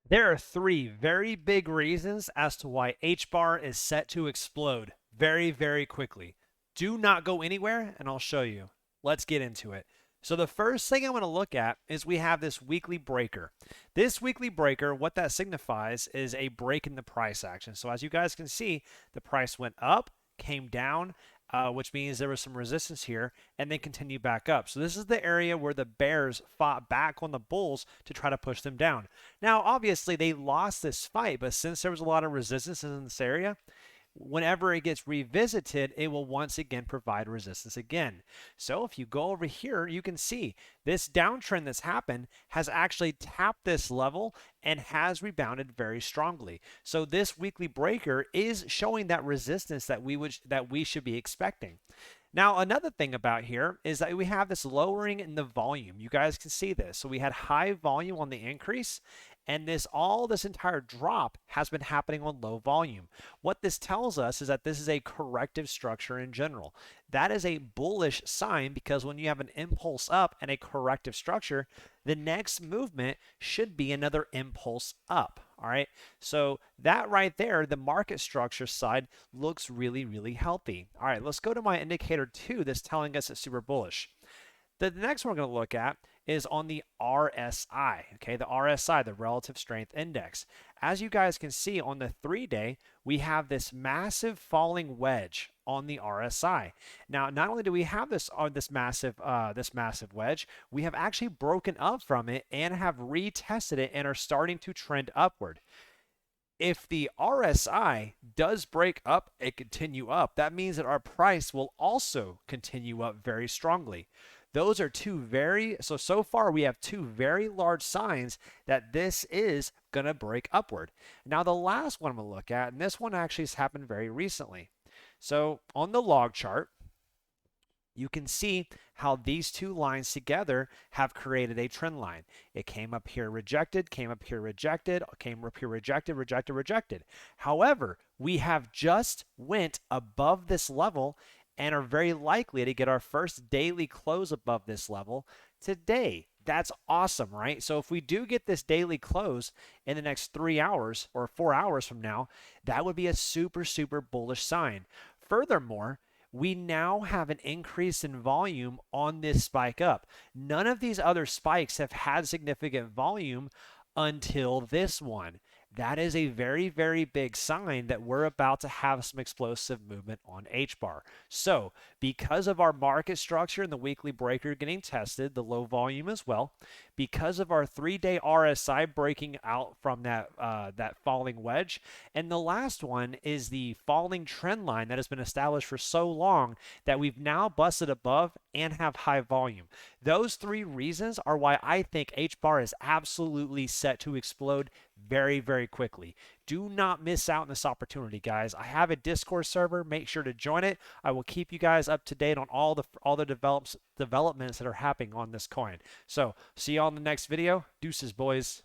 There are three very big reasons as to why Hbar is set to explode very, very quickly. Do not go anywhere, and I'll show you. Let's get into it. So the first thing I want to look at is we have this weekly breaker. This weekly breaker, what that signifies is a break in the price action. So as you guys can see, the price went up, came down, which means there was some resistance here, and then continued back up. So this is the area where the bears fought back on the bulls to try to push them down. Now, obviously, they lost this fight, but since there was a lot of resistance in this area, whenever it gets revisited, it will once again provide resistance again. So if you go over here, you can see this downtrend that's happened has actually tapped this level and has rebounded very strongly. So this weekly breaker is showing that resistance that we should be expecting. Now, another thing about here is that we have this lowering in the volume. You guys can see this. So we had high volume on the increase, and this entire drop has been happening on low volume. What this tells us is that this is a corrective structure in general. That is a bullish sign because when you have an impulse up and a corrective structure, the next movement should be another impulse up. All right. So that right there, the market structure side looks really, really healthy. All right. Let's go to my indicator 2 that's telling us it's super bullish. The next one we're going to look at is on the RSI, okay, the RSI, the Relative Strength Index. As you guys can see on the 3-day, we have this massive falling wedge on the RSI. Now, not only do we have this massive wedge, we have actually broken up from it and have retested it and are starting to trend upward. If the RSI does break up and continue up, that means that our price will also continue up very strongly. Those are so far we have two very large signs that this is going to break upward. Now, the last one I'm going to look at, and this one actually has happened very recently. So on the log chart, you can see how these two lines together have created a trend line. It came up here rejected, came up here rejected, came up here rejected, rejected, rejected. However, we have just went above this level and are very likely to get our first daily close above this level today. That's awesome, right? So if we do get this daily close in the next 3 hours or 4 hours from now, that would be a super, super bullish sign. Furthermore, we now have an increase in volume on this spike up. None of these other spikes have had significant volume until this one. That is a very, very big sign that we're about to have some explosive movement on Hbar. So, because of our market structure and the weekly breaker getting tested, the low volume as well, because of our 3-day RSI breaking out from that falling wedge, and the last one is the falling trend line that has been established for so long that we've now busted above and have high volume. Those three reasons are why I think Hbar is absolutely set to explode very, very quickly. Do not miss out on this opportunity, guys. I have a Discord server. Make sure to join it. I will keep you guys up to date on all the developments that are happening on this coin. So, see y'all in the next video. Deuces, boys.